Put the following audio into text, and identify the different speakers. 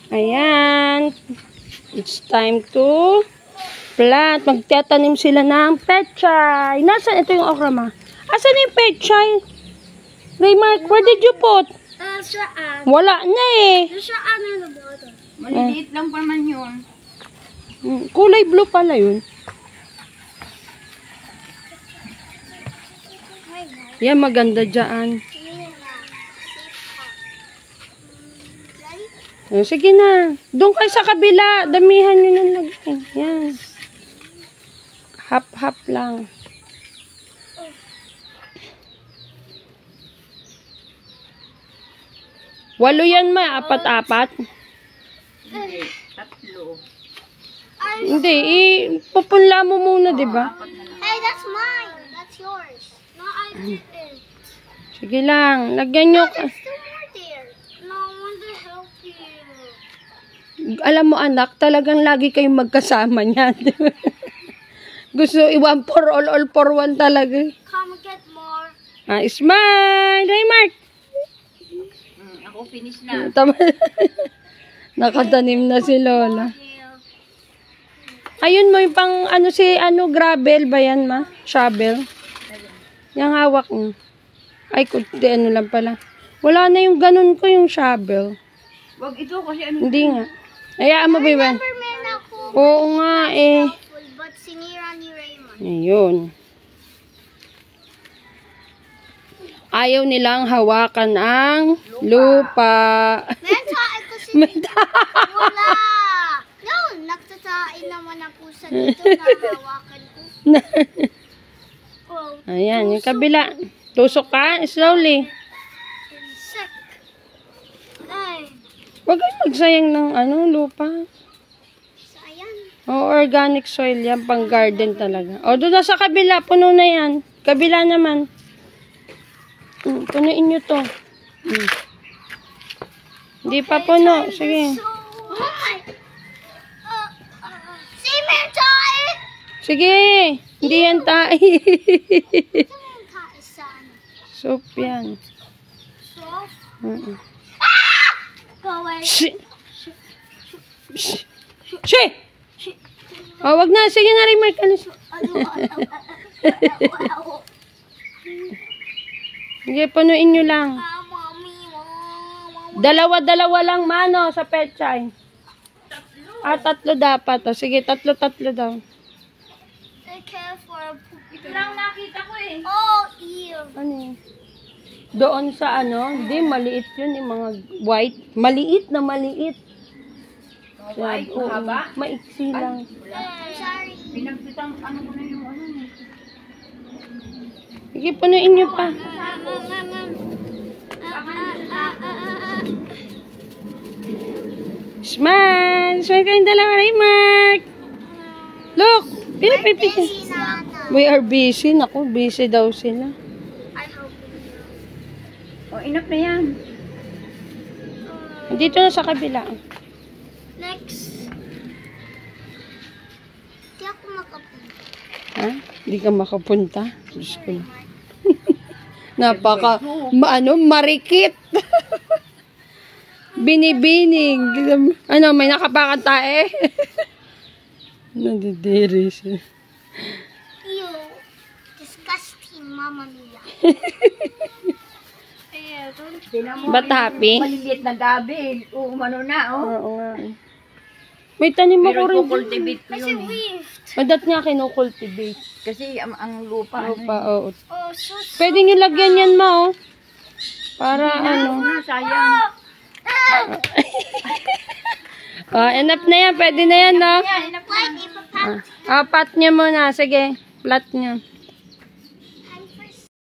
Speaker 1: Ayan. It's time to plant. Magtatanim sila ng pechay. Nasaan? Ito yung okra, ma. Asan yung pechay? Raymark, where did you put? Wala na eh.
Speaker 2: Maliliit lang pa man yun.
Speaker 1: Kulay blue pala yun. Yan, maganda dyan. Oh, sige na. Doon kayo sa kabila. Damihan nyo ng lagay. Yan. Hap-hap lang. Walo yan, ma. Apat-apat.
Speaker 2: Hindi. 3.
Speaker 1: Hindi. Pupunla mo muna, diba?
Speaker 3: Hey, that's mine. That's yours. No, I didn't.
Speaker 1: Sige lang. Lagyan nyo.
Speaker 3: There's still more there. No, I want to help you.
Speaker 1: Alam mo, anak, talagang lagi kayong magkasama niyan. Gusto i-one for all for one talaga.
Speaker 3: Come get more.
Speaker 1: Smile! Raymark!
Speaker 2: Ako finish na.
Speaker 1: Nakatanim na si Lola. Ayun mo yung pang gravel ba yan, ma? Shovel. Yung hawak mo. Ay, kunti lang pala. Wala na yung ganun ko yung shovel.
Speaker 2: Wag ito kasi
Speaker 1: Hindi nga. Hayaan mo ba yun? Oo nga eh.
Speaker 3: But sinira ni Raymond.
Speaker 1: Ayun. Ayaw nilang hawakan ang lupa.
Speaker 3: Mensahe ko si Wala. No, nagtatain naman ako sa dito na hawakan ko. Oh,
Speaker 1: Ayan, yung kabila. Tusok ka, slowly.
Speaker 3: sick. Ay,
Speaker 1: Huwag kayong magsayang ng lupa.
Speaker 3: sayang.
Speaker 1: O, organic soil yan, pang garden talaga. O, doon na sa kabila, puno na yan. Kabila naman. Punuin nyo to. Hindi pa puno. Sige.
Speaker 3: Si Mensahe!
Speaker 1: Sige. Hindi yan tayo. Soup yan.
Speaker 3: Go away.
Speaker 1: Shi! O, wag na. Sige na rin, Mark. Sige, punuin nyo lang. Dalawa-dalawa lang, mano, sa pechay. Tatlo dapat. O, sige, tatlo daw.
Speaker 2: ito lang nakita ko eh.
Speaker 3: Oh, ew.
Speaker 1: Ano yun? Doon sa hindi, maliit yun, yung mga white. Maliit na maliit.
Speaker 2: White,
Speaker 1: Oo,
Speaker 2: mahaba?
Speaker 1: maiksi lang.
Speaker 3: Sorry.
Speaker 2: Pinagpitang ko na yung
Speaker 1: Sige, punuin nyo pa. Smile! Smile kayong dalawa, Raymark! Look! Pinapipiti. We are busy. Naku, busy daw sila.
Speaker 3: I hope.
Speaker 2: Oh, enough na yan.
Speaker 1: Dito na sa kabila.
Speaker 3: Next. Hindi ako makapunta.
Speaker 1: Ha? Hindi ka makapunta? Diyos ko. Napaka, marikit. Binibining. May nakapakan tae. Nadidiri siya.
Speaker 3: Ew. Disgusting, Mama Mia.
Speaker 1: Ba't happy?
Speaker 2: Maliliit na gabi. Umano na, oh.
Speaker 1: Oo nga. May tanim ako
Speaker 2: Pero
Speaker 1: rin.
Speaker 2: cultivate ko
Speaker 3: Kasi
Speaker 2: yun eh.
Speaker 3: weaved.
Speaker 1: Madat nga kinukultivate.
Speaker 2: Kasi ang lupa,
Speaker 1: Oo.
Speaker 3: Oh, so
Speaker 1: Pwede nyo lagyan yan, ma, oh. Para
Speaker 2: sayang.
Speaker 1: enough na yan. Pwede na yan, no?
Speaker 3: Wait, ipapat.
Speaker 1: Pat nyo muna. Sige, plat nyo.